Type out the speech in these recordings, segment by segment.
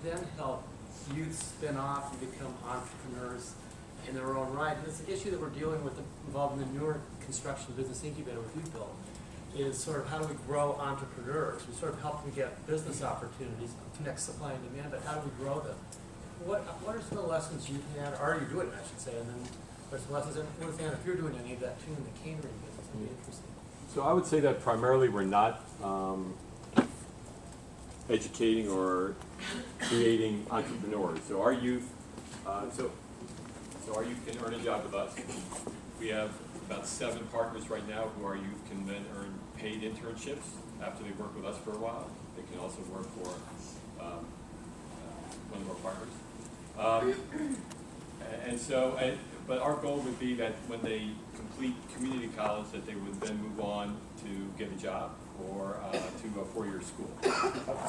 then help youth spin off and become entrepreneurs in their own right. And it's an issue that we're dealing with involved in the newer construction business incubator with you, Bill, is sort of how do we grow entrepreneurs? We sort of help them get business opportunities, connect supply and demand, but how do we grow them? What are some of the lessons you've had, or are you doing, I should say, and then there's some lessons, and if you're doing any of that too in the catering business, it'd be interesting. So I would say that primarily we're not educating or creating entrepreneurs. So our youth, so our youth can earn a job with us. We have about 7 partners right now who our youth can then earn paid internships after they work with us for a while. They can also work for one of our partners. But our goal would be that when they complete community college, that they would then move on to get a job or to a 4-year school.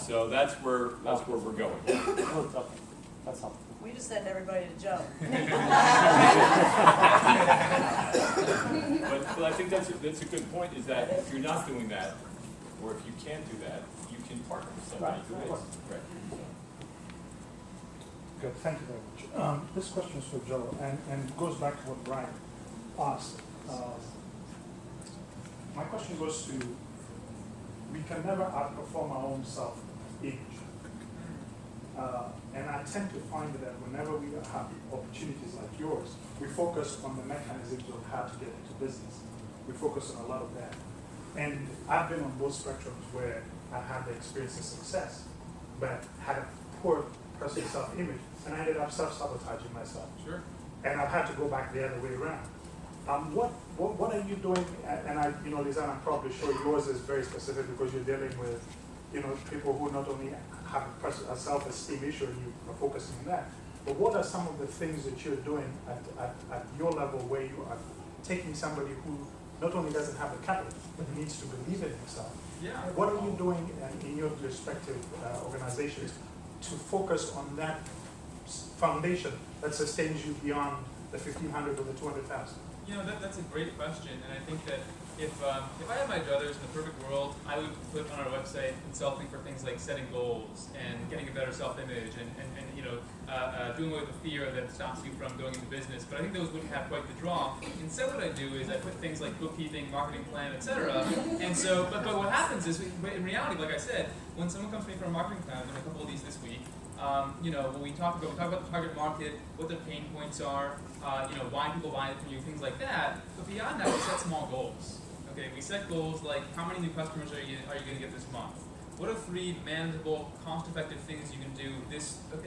So that's where we're going. That's helpful. We just send everybody to Joe. But I think that's a good point, is that if you're not doing that, or if you can't do that, you can partner with somebody who is. Right. Good, thank you very much. This question is for Joe, and goes back to what Brian asked. My question goes to, we can never outperform our own self-image. And I tend to find that whenever we have opportunities like yours, we focus on the mechanisms of how to get into business. We focus on a lot of that. And I've been on both spectrums where I had the experience of success, but had a poor personal self-image, and I ended up self-sabotaging myself. Sure. And I've had to go back the other way around. What are you doing? And Lisanne, I'm probably sure yours is very specific because you're dealing with, people who not only have a self-esteem issue and you are focusing on that, but what are some of the things that you're doing at your level where you are taking somebody who not only doesn't have the capital, but needs to believe in himself? Yeah. What are you doing in your respective organizations to focus on that foundation that sustains you beyond the 1,500 or the 200,000? That's a great question, and I think that if I had my druthers in the perfect world, I would put on our website consulting for things like setting goals and getting a better self-image and doing away with the fear that stops you from going into business. But I think those wouldn't have quite the draw. Instead, what I do is I put things like bookkeeping, marketing plan, etc. And so, but what happens is, in reality, like I said, when someone comes to me for a marketing plan, I've done a couple of these this week. When we talk about the target market, what their pain points are, why people buy it from you, things like that. But beyond that, we set small goals. Okay, we set goals like how many new customers are you going to get this month? What are 3 manageable, cost-effective things you can do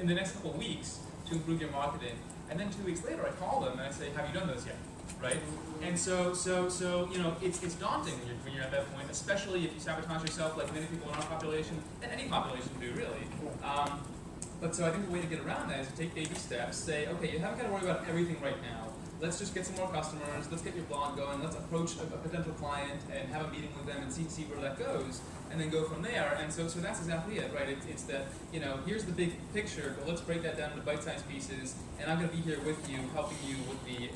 in the next couple of weeks to improve your marketing? And then 2 weeks later, I call them and I say, have you done those yet? Right? And so it's daunting when you're at that point, especially if you sabotage yourself like many people in our population, and any population do really. But so I think the way to get around that is to take baby steps, say, okay, you haven't got to worry about everything right now. Let's just get some more customers, let's get your blog going, let's approach a potential client and have a meeting with them and see where that goes, and then go from there. And so that's exactly it, right? It's that, here's the big picture, but let's break that down into bite-sized pieces, and I'm going to be here with you, helping you with the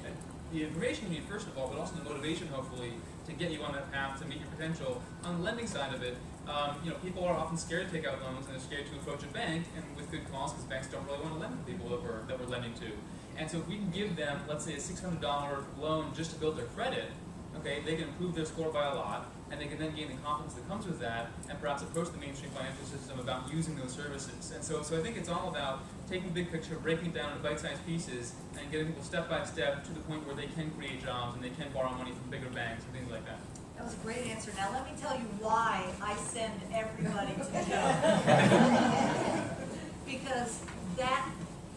information you need, first of all, but also the motivation, hopefully, to get you on that path to meet your potential. On the lending side of it, people are often scared to take out loans and they're scared to approach a bank, and with good cause, because banks don't really want to lend to people that we're lending to. And so if we can give them, let's say, a $600 loan just to build their credit, okay, they can improve their score by a lot, and they can then gain the confidence that comes with that, and perhaps approach the mainstream financial system about using those services. And so I think it's all about taking the big picture, breaking it down into bite-sized pieces, and getting people step by step to the point where they can create jobs and they can borrow money from bigger banks and things like that. That was a great answer. Now let me tell you why I send everybody to Joe. Because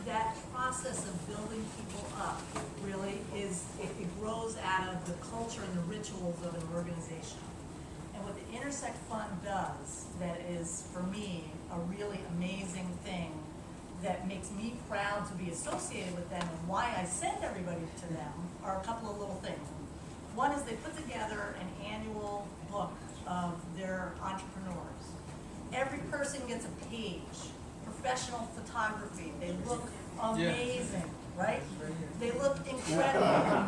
that process of building people up really is, it grows out of the culture and the rituals of an organization. And what the Intersect Fund does that is, for me, a really amazing thing that makes me proud to be associated with them and why I send everybody to them are a couple of little things. One is they put together an annual book of their entrepreneurs. Every person gets a page. Professional photography. They look amazing, right? They look incredible.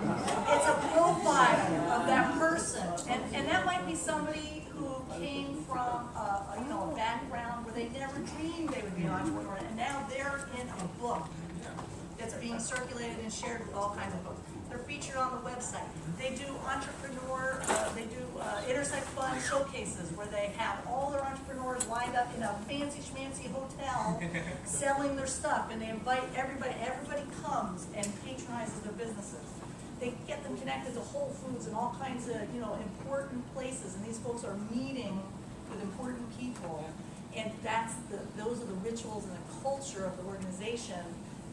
It's a profile of that person. And that might be somebody who came from a background where they never dreamed they would be an entrepreneur, and now they're in a book that's being circulated and shared with all kinds of folks. They're featured on the website. They do Intersect Fund showcases where they have all their entrepreneurs lined up in a fancy schmancy hotel selling their stuff, and they invite everybody. Everybody comes and patronizes their businesses. They get them connected to Whole Foods and all kinds of important places, and these folks are meeting with important people, and those are the rituals and the culture of the organization,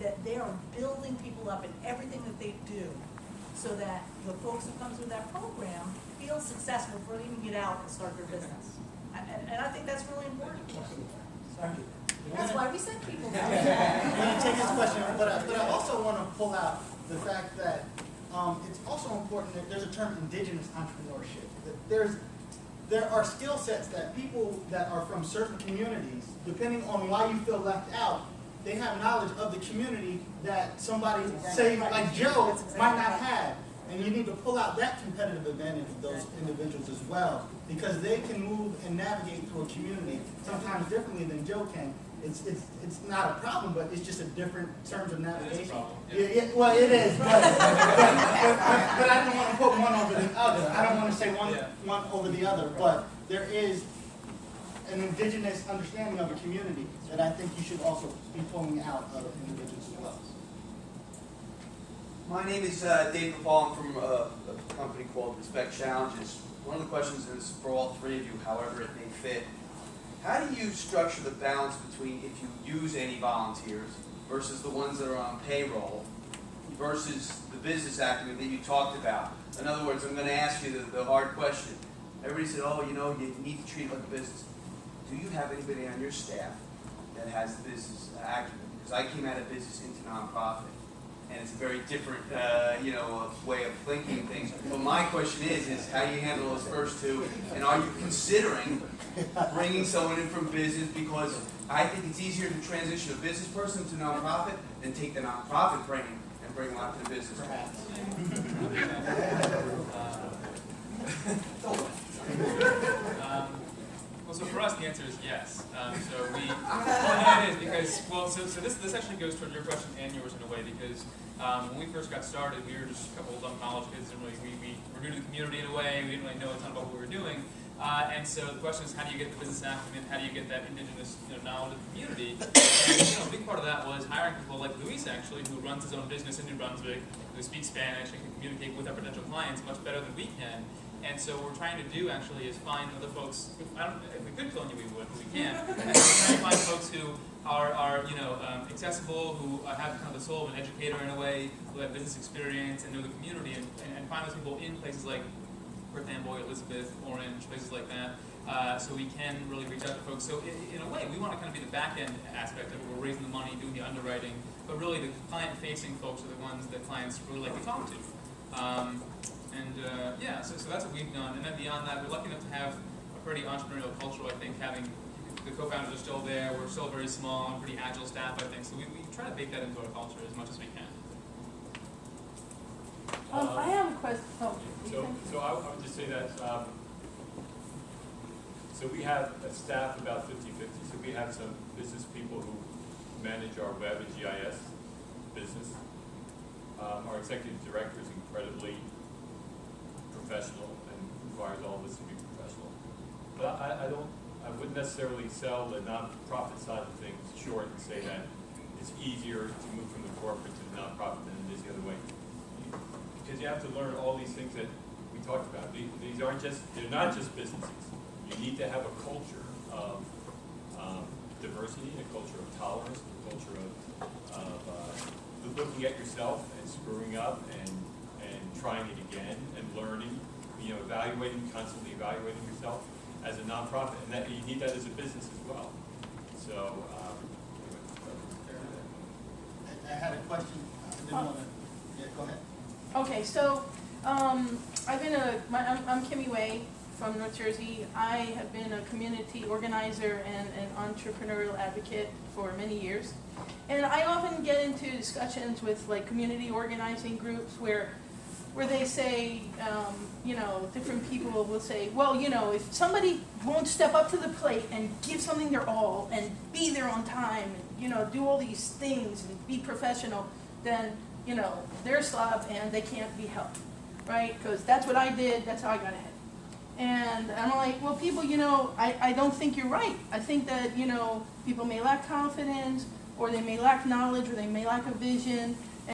that they are building people up in everything that they do, so that the folks who come through that program feel successful before they even get out and start their business. And I think that's really important. That's why we send people down. I'm going to take this question, but I also want to pull out the fact that it's also important that there's a term, indigenous entrepreneurship. That there are skill sets that people that are from certain communities, depending on why you feel left out, they have knowledge of the community that somebody, say like Joe, might not have. And you need to pull out that competitive advantage of those individuals as well, because they can move and navigate through a community sometimes differently than Joe can. It's not a problem, but it's just a different terms of navigation. Yeah, well, it is, but I don't want to put one over the other. I don't want to say one over the other, but there is an indigenous understanding of a community that I think you should also be pulling out of individuals as well. My name is Dave Paul. I'm from a company called Respect Challenges. One of the questions is for all three of you, however it may fit. How do you structure the balance between if you use any volunteers versus the ones that are on payroll versus the business acumen that you talked about? In other words, I'm going to ask you the hard question. Everybody said, oh, you need to treat it like a business. Do you have anybody on your staff that has the business acumen? Because I came out of business into nonprofit, and it's a very different, way of thinking things. But my question is how do you handle those first two, and are you considering bringing someone in from business? Because I think it's easier to transition a business person to nonprofit than take the nonprofit brain and bring them out to the business. Perhaps. Well, so for us, the answer is yes. It is because, so this actually goes toward your question and yours in a way, because when we first got started, we were just a couple of dumb college kids, and we were new to the community in a way. We didn't really know a ton about what we were doing. And so the question is, how do you get the business acumen? How do you get that indigenous knowledge of the community? And a big part of that was hiring people like Luis, actually, who runs his own business in New Brunswick, who speaks Spanish and can communicate with our potential clients much better than we can. And so what we're trying to do actually is find other folks. If we could clone you, we would, but we can't. And so we're trying to find folks who are accessible, who have kind of the soul of an educator in a way, who have business experience and know the community, and find those people in places like Perth Amboy, Elizabeth, Orange, places like that, so we can really reach out to folks. So in a way, we want to kind of be the back end aspect of it. We're raising the money, doing the underwriting, but really the client-facing folks are the ones that clients really like to talk to. So that's what we've done. And then beyond that, we're lucky enough to have a pretty entrepreneurial culture, I think, having the co-founders are still there. We're still very small and pretty agile staff, I think. So we try to bake that into our culture as much as we can. I have a question. Oh, So I would just say that, so we have a staff about 50-50. So we have some business people who manage our web and GIS business. Our executive director is incredibly professional and requires all of us to be professional. But I wouldn't necessarily sell the nonprofit side of things short and say that it's easier to move from the corporate to the nonprofit than it is the other way. Because you have to learn all these things that we talked about. These aren't they're not just businesses. You need to have a culture of diversity, a culture of tolerance, a culture of looking at yourself and screwing up and trying it again and learning, constantly evaluating yourself as a nonprofit, and that you need that as a business as well. So, I had a question. I didn't want to. Yeah, go ahead. okay, so I'm Kimmy Way from North Jersey. I have been a community organizer and an entrepreneurial advocate for many years. And I often get into discussions with like community organizing groups where where they say, you know, different people will say, well, you know, if somebody won't step up to the plate and give something their all and be there on time and, you know, do all these things and be professional, then, you know, they're a slob and they can't be helped, right? Because that's what I did, that's how I got ahead. And I'm like, well, people, you know, I don't think you're right. I think that, you know, people may lack confidence, or they may lack knowledge, or they may lack a vision,